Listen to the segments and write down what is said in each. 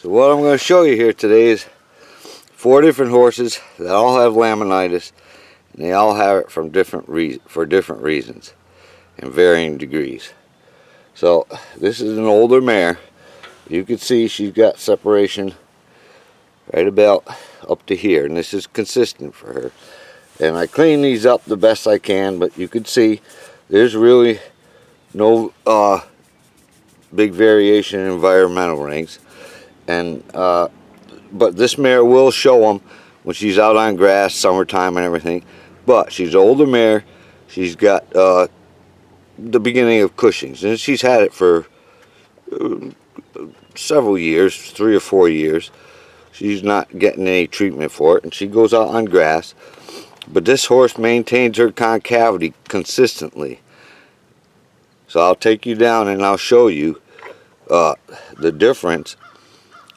So what I'm going to show you here today is 4 different horses that all have laminitis, and they all have it for different reasons in varying degrees. So this is an older mare. You can see she's got separation right about up to here, and this is consistent for her. And I clean these up the best I can, but you can see there's really no big variation in environmental rings. And but this mare will show them when she's out on grass, summertime and everything. But she's an older mare. She's got the beginning of cushings, and she's had it for several years, 3 or 4 years. She's not getting any treatment for it, and she goes out on grass. But this horse maintains her concavity consistently. So I'll take you down and I'll show you the difference.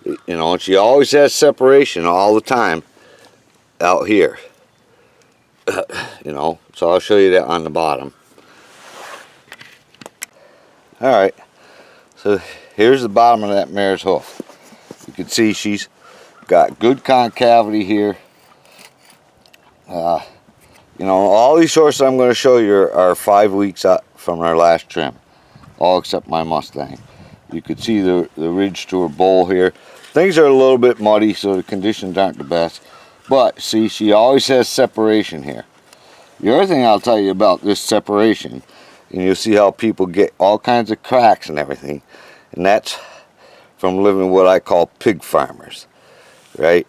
You know, and she always has separation all the time out here. You know, so I'll show you that on the bottom. Alright, so here's the bottom of that mare's hoof. You can see she's got good concavity here. You know, all these horses I'm going to show you are 5 weeks up from our last trim, all except my Mustang. You can see the ridge to her bowl here. Things are a little bit muddy, so the conditions aren't the best. But see, she always has separation here. The other thing I'll tell you about this separation, and you'll see how people get all kinds of cracks and everything, and that's from living what I call pig farmers, right?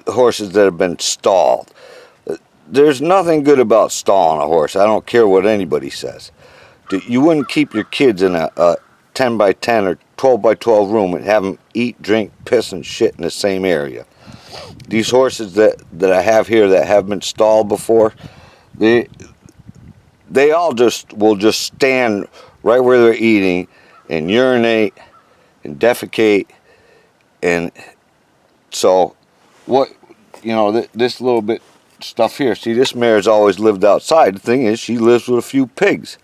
Horses that have been stalled. There's nothing good about stalling a horse. I don't care what anybody says. You wouldn't keep your kids in a 10 by 10 or 12 by 12 room and have them eat, drink, piss, and shit in the same area. These horses that I have here that have been stalled before, they all will just stand right where they're eating and urinate and defecate. And so what, you know, this little bit stuff here, see, this mare's always lived outside. The thing is, she lives with a few pigs,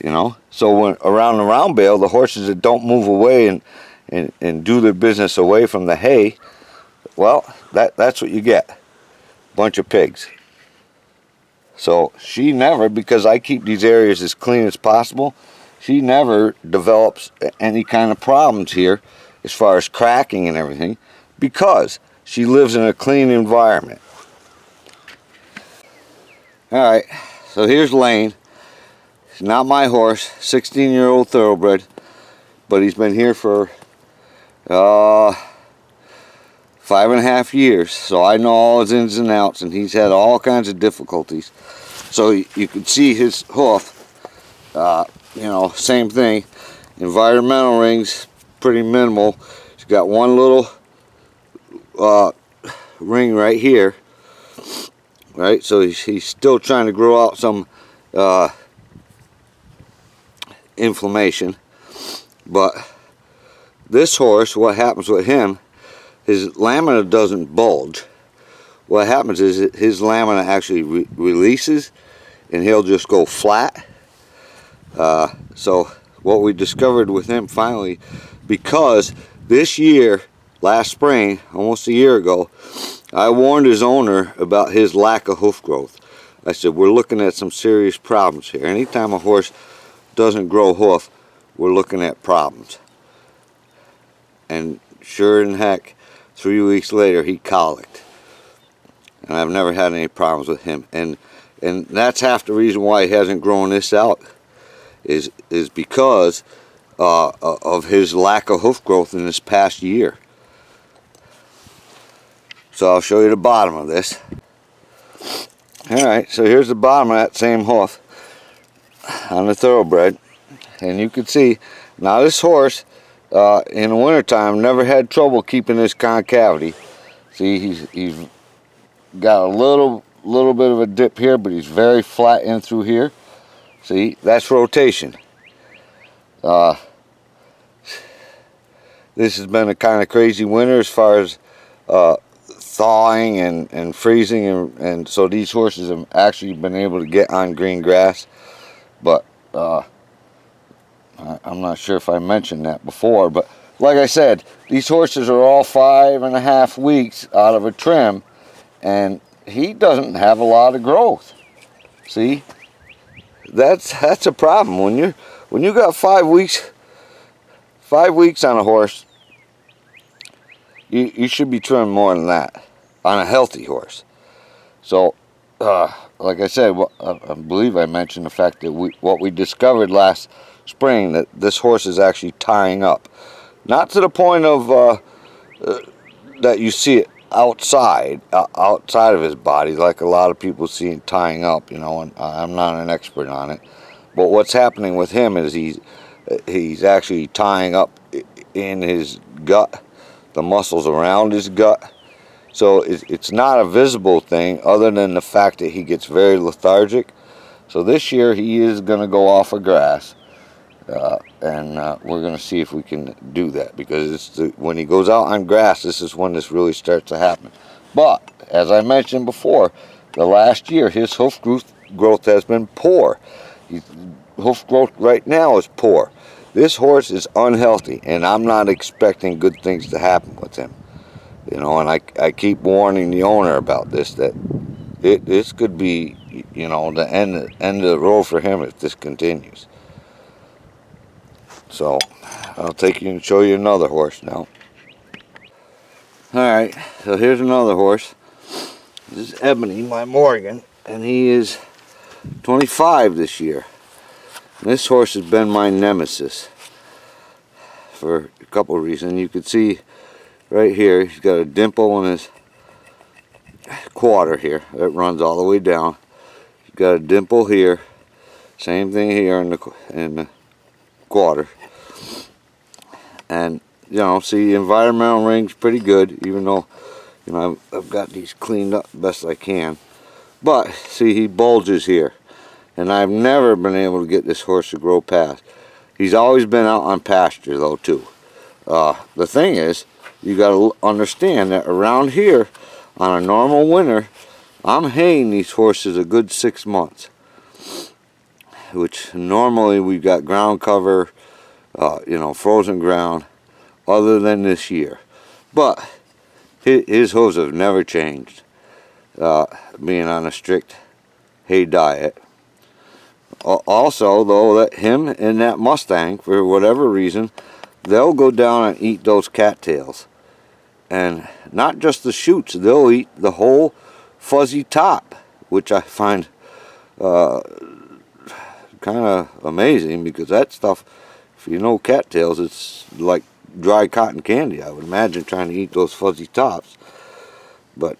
you know. So when around the round bale, the horses that don't move away and do their business away from the hay, well, that's what you get, bunch of pigs. So she never, because I keep these areas as clean as possible, she never develops any kind of problems here as far as cracking and everything, because she lives in a clean environment. Alright, so here's Lane. He's not my horse, 16-year-old thoroughbred, but he's been here for 5.5 years, so I know all his ins and outs, and he's had all kinds of difficulties. So you can see his hoof, you know, same thing. Environmental rings, pretty minimal. He's got one little ring right here, right? So he's still trying to grow out some inflammation. But this horse, what happens with him, his lamina doesn't bulge. What happens is his lamina actually releases, and he'll just go flat. So what we discovered with him finally, because this year, last spring, almost a year ago, I warned his owner about his lack of hoof growth. I said, we're looking at some serious problems here. Anytime a horse doesn't grow hoof, we're looking at problems. And sure in heck, 3 weeks later, he colicked. And I've never had any problems with him. And that's half the reason why he hasn't grown this out, is because of his lack of hoof growth in this past year. So I'll show you the bottom of this. Alright, so here's the bottom of that same hoof on the thoroughbred. And you can see, now this horse, in the wintertime, never had trouble keeping this concavity. See, he's got a little bit of a dip here, but he's very flat in through here. See, that's rotation. This has been a kind of crazy winter as far as thawing and freezing, and so these horses have actually been able to get on green grass. But I'm not sure if I mentioned that before, but like I said, these horses are all 5.5 weeks out of a trim, and he doesn't have a lot of growth. See, that's a problem when you got 5 weeks on a horse. You should be trimmed more than that on a healthy horse. So, like I said, I believe I mentioned the fact that what we discovered last spring, that this horse is actually tying up. Not to the point of that you see it outside of his body, like a lot of people see him tying up, you know, and I'm not an expert on it. But what's happening with him is he's actually tying up in his gut, the muscles around his gut. So it's not a visible thing other than the fact that he gets very lethargic. So this year he is going to go off of grass, and we're going to see if we can do that, because when he goes out on grass, this is when this really starts to happen. But as I mentioned before, the last year his hoof growth has been poor. Hoof growth right now is poor. This horse is unhealthy, and I'm not expecting good things to happen with him. You know, and I keep warning the owner about this, that this could be, you know, the end of the road for him if this continues. So I'll take you and show you another horse now. Alright, so here's another horse. This is Ebony, my Morgan, and he is 25 this year. This horse has been my nemesis for a couple of reasons. You can see right here, he's got a dimple in his quarter here that runs all the way down. He's got a dimple here, same thing here in the quarter. And you know, see, the environmental ring's pretty good, even though, you know, I've got these cleaned up best I can. But see, he bulges here, and I've never been able to get this horse to grow past. He's always been out on pasture though too. The thing is, you got to understand that around here, on a normal winter, I'm haying these horses a good 6 months. Which normally we've got ground cover, you know, frozen ground, other than this year. But his hooves have never changed, being on a strict hay diet. Also, though, that him and that Mustang, for whatever reason, they'll go down and eat those cattails. And not just the shoots, they'll eat the whole fuzzy top, which I find kind of amazing, because that stuff, if you know cattails, it's like dry cotton candy, I would imagine, trying to eat those fuzzy tops. But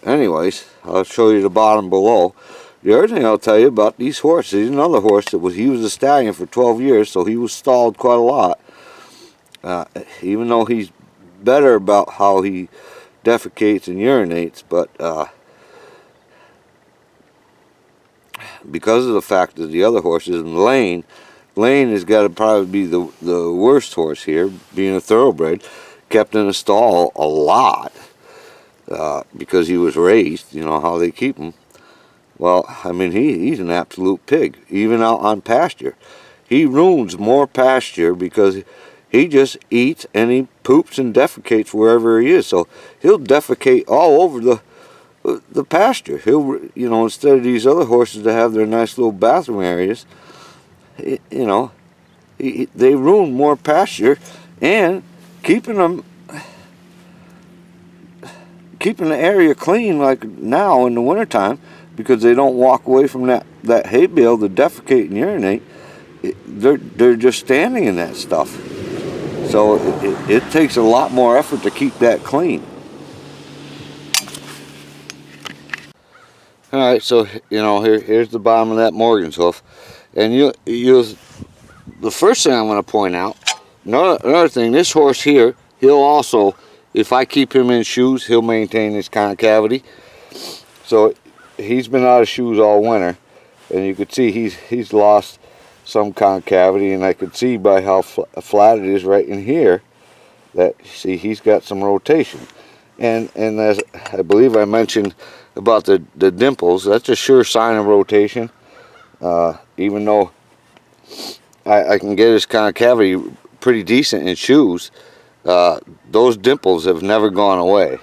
anyways, I'll show you the bottom below. The other thing I'll tell you about these horses, he's another horse that he was a stallion for 12 years, so he was stalled quite a lot. Even though he's better about how he defecates and urinates, but because of the fact that the other horses, and Lane has got to probably be the worst horse here, being a thoroughbred, kept in a stall a lot, because he was raised, you know how they keep him. Well, I mean, he's an absolute pig, even out on pasture. He ruins more pasture because he just eats and he poops and defecates wherever he is. So he'll defecate all over the pasture. He'll, you know, instead of these other horses that have their nice little bathroom areas, you know, they ruin more pasture, and keeping the area clean, like now in the wintertime, because they don't walk away from that hay bale to defecate and urinate. They're just standing in that stuff. So it takes a lot more effort to keep that clean. All right, so you know, here's the bottom of that Morgan's hoof, and the first thing I'm going to point out, another thing, this horse here, he'll also, if I keep him in shoes, he'll maintain his concavity. So he's been out of shoes all winter, and you could see he's lost some concavity, and I could see by how flat it is right in here that, see, he's got some rotation. And as I believe I mentioned about the dimples, that's a sure sign of rotation. Even though I can get his concavity pretty decent in shoes, those dimples have never gone away.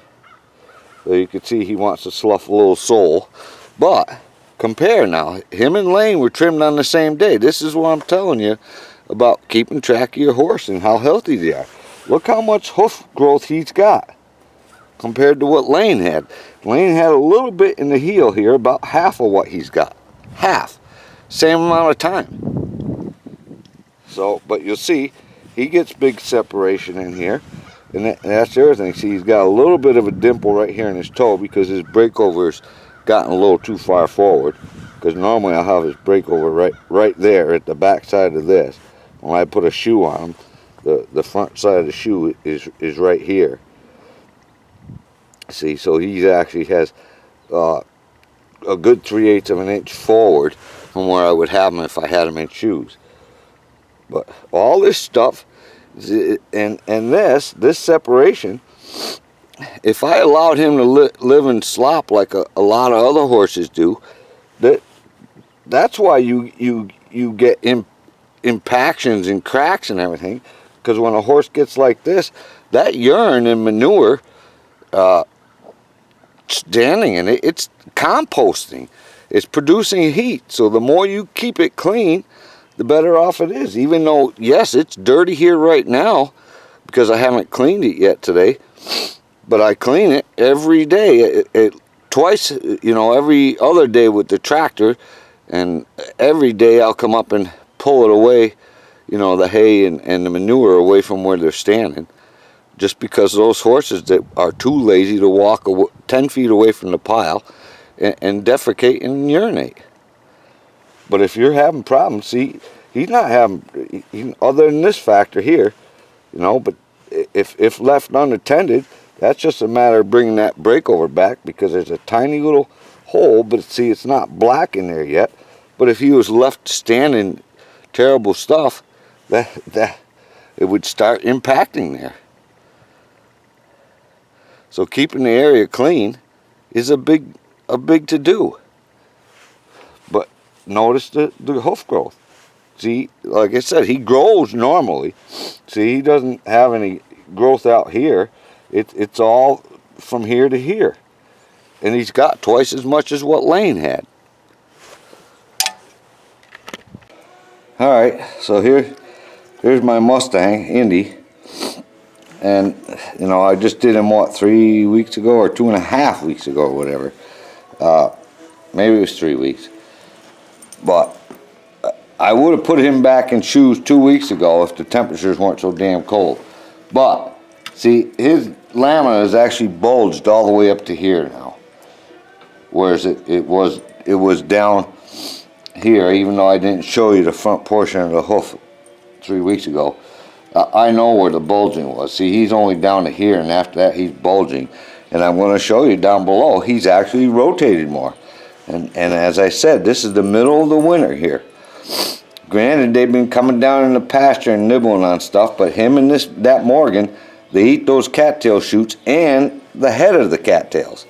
So you can see he wants to slough a little sole. But compare now, him and Lane were trimmed on the same day. This is what I'm telling you about keeping track of your horse and how healthy they are. Look how much hoof growth he's got compared to what Lane had. Lane had a little bit in the heel here, about half of what he's got. Half. Same amount of time. So, but you'll see, he gets big separation in here. And that's the other thing. See, he's got a little bit of a dimple right here in his toe because his breakover's gotten a little too far forward. Because normally I'll have his breakover right there at the back side of this. When I put a shoe on him, the front side of the shoe is right here. See, so he actually has a good 3/8 of an inch forward from where I would have him if I had him in shoes. But all this stuff, and this separation, if I allowed him to live in slop like a lot of other horses do, that's why you get impactions and cracks and everything. Because when a horse gets like this, that urine and manure standing in it, it's composting. It's producing heat. So the more you keep it clean, the better off it is. Even though, yes, it's dirty here right now because I haven't cleaned it yet today. But I clean it every day, twice, every other day with the tractor. And every day I'll come up and pull it away, the hay and the manure away from where they're standing. Just because those horses that are too lazy to walk 10 feet away from the pile and defecate and urinate. But if you're having problems, see, he's not having, other than this factor here, but if left unattended, that's just a matter of bringing that breakover back because there's a tiny little hole, but see, it's not black in there yet. But if he was left standing terrible stuff, that it would start impacting there. So keeping the area clean is a big to do. But notice the hoof growth. See, like I said, he grows normally. See, he doesn't have any growth out here. It's all from here to here. And he's got twice as much as what Lane had. Alright, so here's my Mustang, Indy. And, I just did him, 3 weeks ago or 2.5 weeks ago or whatever. Maybe it was 3 weeks. But I would have put him back in shoes 2 weeks ago if the temperatures weren't so damn cold. But, see, his lamina is actually bulged all the way up to here now. Whereas it was down here, even though I didn't show you the front portion of the hoof 3 weeks ago. I know where the bulging was. See, he's only down to here, and after that he's bulging. And I'm going to show you down below, he's actually rotated more. And as I said, this is the middle of the winter here. Granted, they've been coming down in the pasture and nibbling on stuff, but him and that Morgan, they eat those cattail shoots and the head of the cattails.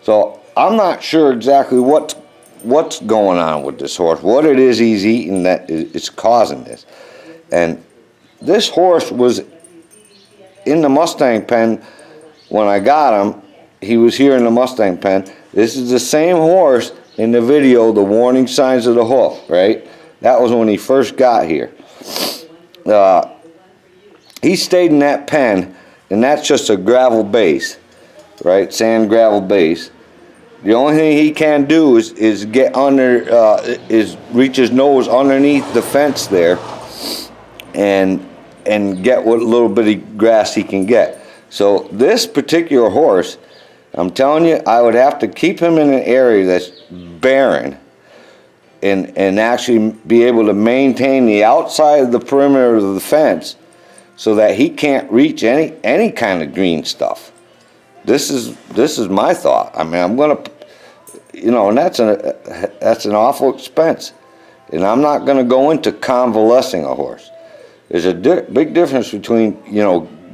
So I'm not sure exactly what's going on with this horse, what it is he's eating that is causing this. And this horse was in the Mustang pen when I got him. He was here in the Mustang pen. This is the same horse in the video, the warning signs of the hoof, right? That was when he first got here. He stayed in that pen, and that's just a gravel base, right? Sand gravel base. The only thing he can do is get under, reach his nose underneath the fence there, and get what little bitty grass he can get. So this particular horse, I'm telling you, I would have to keep him in an area that's barren and actually be able to maintain the outside of the perimeter of the fence so that he can't reach any kind of green stuff. This is my thought. I mean, I'm gonna, and that's an awful expense, and I'm not gonna go into convalescing a horse. There's a big difference between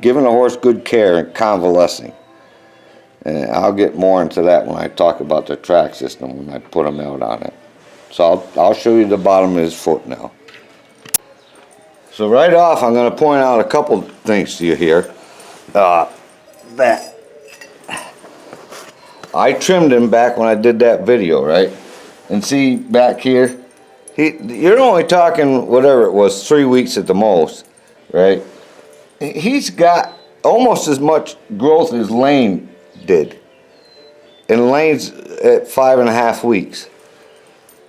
giving a horse good care and convalescing. And I'll get more into that when I talk about the track system when I put him out on it. So I'll show you the bottom of his foot now. So right off, I'm going to point out a couple things to you here. That I trimmed him back when I did that video, right? And see back here, you're only talking whatever it was, 3 weeks at the most, right? He's got almost as much growth as Lane did. And Lane's at 5.5 weeks.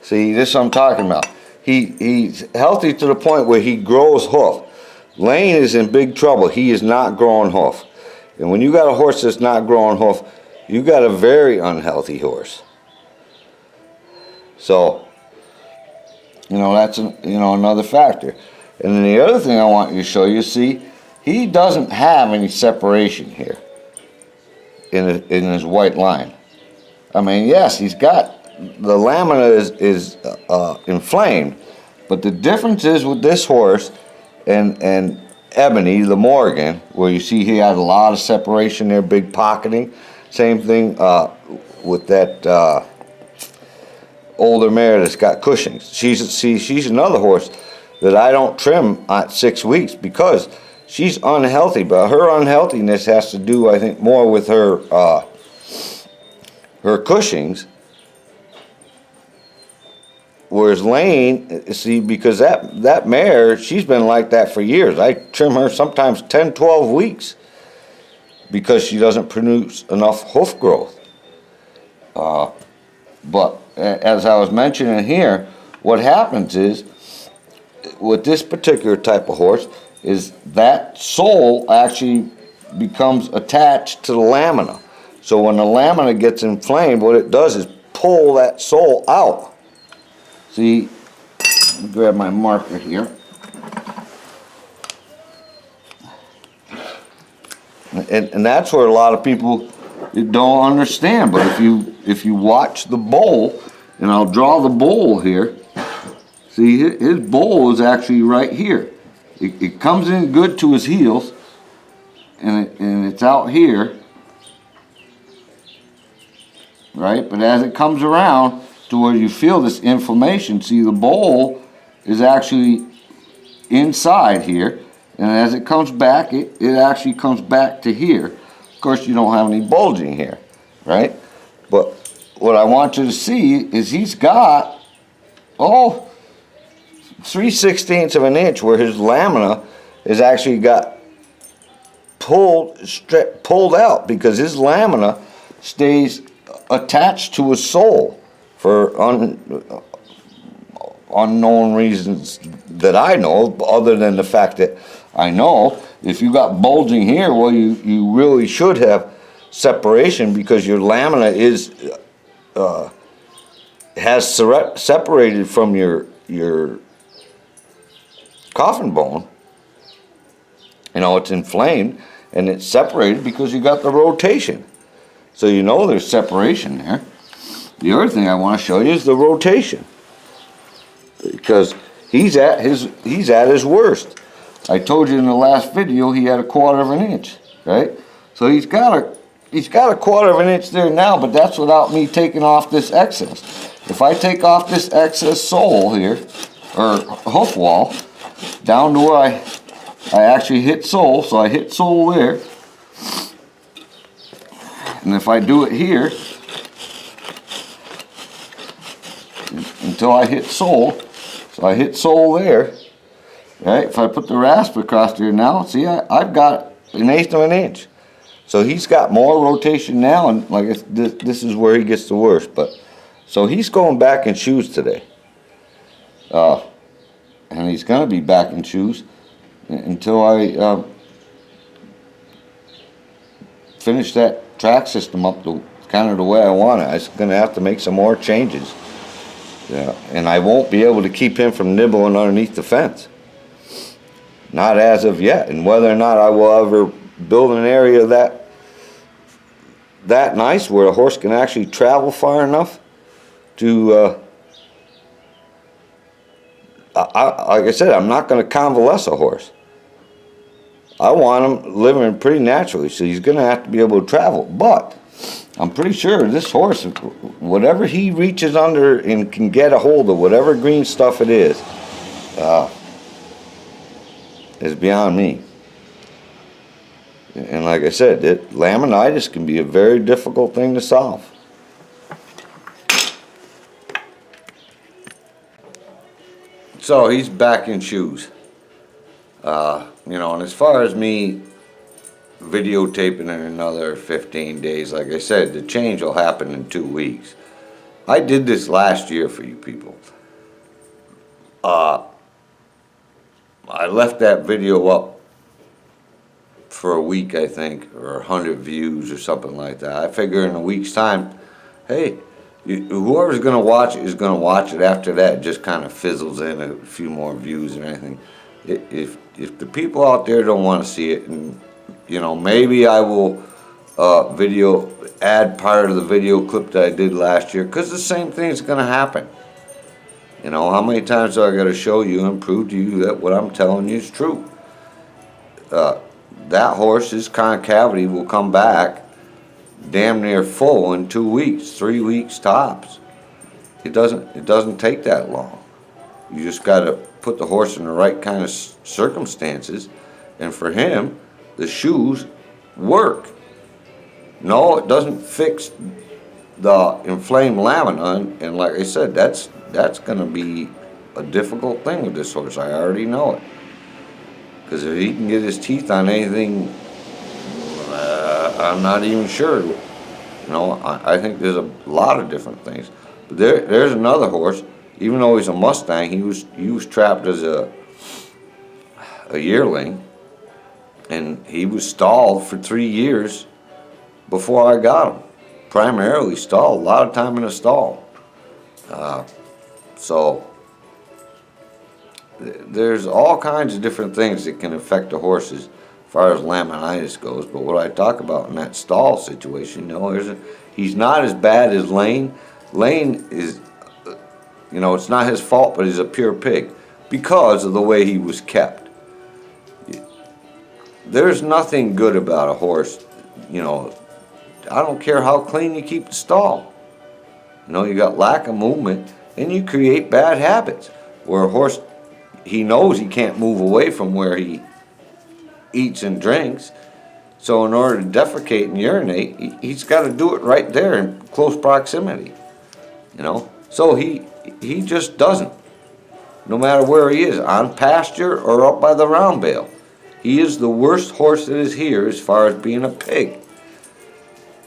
See, this is what I'm talking about. He's healthy to the point where he grows hoof. Lane is in big trouble. He is not growing hoof. And when you got a horse that's not growing hoof, you got a very unhealthy horse. So, you know, that's another factor. And then the other thing I want you to show you, see, he doesn't have any separation here in his white line. I mean, yes, he's got, the lamina is inflamed, but the difference is with this horse and Ebony, the Morgan, where you see he had a lot of separation there, big pocketing. Same thing with that older mare that's got cushings. She's another horse that I don't trim at 6 weeks because she's unhealthy, but her unhealthiness has to do, I think, more with her cushings. Whereas Lane, see, because that mare, she's been like that for years. I trim her sometimes 10, 12 weeks because she doesn't produce enough hoof growth. But as I was mentioning here, what happens is, with this particular type of horse, is that sole actually becomes attached to the lamina. So when the lamina gets inflamed, what it does is pull that sole out. See, let me grab my marker here. And that's where a lot of people don't understand. But if you watch the bowl, and I'll draw the bowl here, see, his bowl is actually right here. It comes in good to his heels, and it's out here, right? But as it comes around to where you feel this inflammation, see, the bowl is actually inside here, and as it comes back, it actually comes back to here. Of course, you don't have any bulging here, right? But what I want you to see is he's got, 3/16 of an inch where his lamina is actually got pulled out, because his lamina stays attached to his sole for unknown reasons that I know, other than the fact that I know if you got bulging here, well, you really should have separation, because your lamina has separated from your coffin bone. You know, it's inflamed and it's separated because you got the rotation. So you know there's separation there. The other thing I want to show you is the rotation, because he's at his worst. I told you in the last video he had 1/4 of an inch, right? So he's got a 1/4 of an inch there now, but that's without me taking off this excess. If I take off this excess sole here, or hoof wall, down to where I actually hit sole, so I hit sole there, and if I do it here until I hit sole, so I hit sole there, right? If I put the rasp across there now, see, I've got 1/8 of an inch. So he's got more rotation now, and like this is where he gets the worst. But so he's going back in shoes today, and he's going to be back in shoes until I finish that track system up to kind of the way I want it. I'm going to have to make some more changes. Yeah, and I won't be able to keep him from nibbling underneath the fence. Not as of yet. And whether or not I will ever build an area that nice where a horse can actually travel far enough to, like I said, I'm not going to convalesce a horse. I want him living pretty naturally, so he's going to have to be able to travel. But I'm pretty sure this horse, whatever he reaches under and can get a hold of, whatever green stuff it is, is beyond me. And like I said, laminitis can be a very difficult thing to solve. So he's back in shoes. You know, and as far as me videotaping in another 15 days, like I said, the change will happen in 2 weeks. I did this last year for you people. I left that video up for a week, I think, or 100 views or something like that. I figure in a week's time, hey, whoever's going to watch it is going to watch it. After that, it just kind of fizzles in a few more views and anything. If the people out there don't want to see it, and you know, maybe I will add part of the video clip that I did last year, because the same thing is going to happen. You know, how many times do I got to show you and prove to you that what I'm telling you is true? That horse's concavity will come back damn near full in 2 weeks, 3 weeks tops. It doesn't take that long. You just got to put the horse in the right kind of circumstances, and for him, the shoes work. No, it doesn't fix the inflamed lamina, and like I said, that's going to be a difficult thing with this horse. I already know it. Because if he can get his teeth on anything, I'm not even sure. You know, I think there's a lot of different things. But there's another horse. Even though he's a Mustang, he was trapped as a yearling, and he was stalled for 3 years before I got him. Primarily stalled, a lot of time in a stall. So there's all kinds of different things that can affect the horses as far as laminitis goes. But what I talk about in that stall situation, you know, he's not as bad as Lane. Lane is, you know, it's not his fault, but he's a pure pig because of the way he was kept. There's nothing good about a horse, you know. I don't care how clean you keep the stall. You know, you got lack of movement, and you create bad habits. Where a horse, he knows he can't move away from where he eats and drinks. So in order to defecate and urinate, he's got to do it right there in close proximity. You know, so he just doesn't. No matter where he is, on pasture or up by the round bale. He is the worst horse that is here as far as being a pig.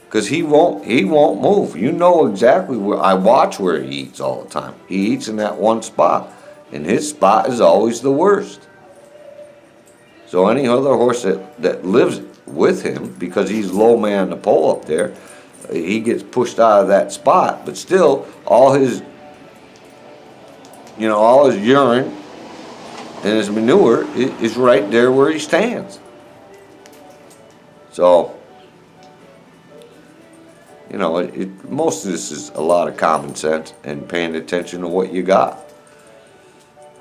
Because he won't move. You know exactly where. I watch where he eats all the time. He eats in that one spot, and his spot is always the worst. So any other horse that lives with him, because he's low man the pole up there, he gets pushed out of that spot. But still, all his urine and his manure is right there where he stands. So, you know, most of this is a lot of common sense and paying attention to what you got,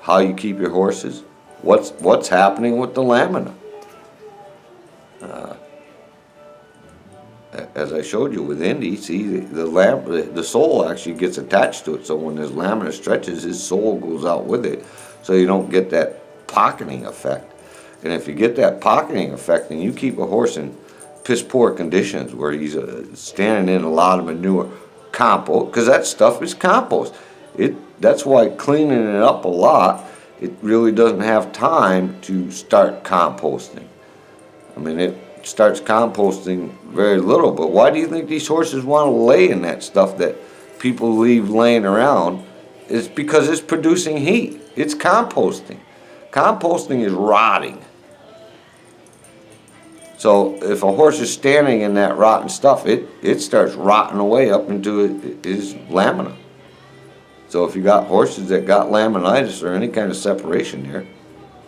how you keep your horses, what's happening with the lamina. As I showed you with Indy, see the sole actually gets attached to it. So when his lamina stretches, his sole goes out with it. So you don't get that pocketing effect. And if you get that pocketing effect, and you keep a horse in piss poor conditions where he's standing in a lot of manure, compost, because that stuff is compost. That's why cleaning it up a lot, it really doesn't have time to start composting. I mean, it starts composting very little, but why do you think these horses want to lay in that stuff that people leave laying around? It's because it's producing heat. It's composting. Composting is rotting. So if a horse is standing in that rotten stuff, it starts rotting away up into his lamina. So if you got horses that got laminitis or any kind of separation there,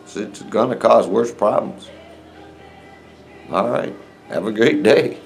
it's going to cause worse problems. All right. Have a great day.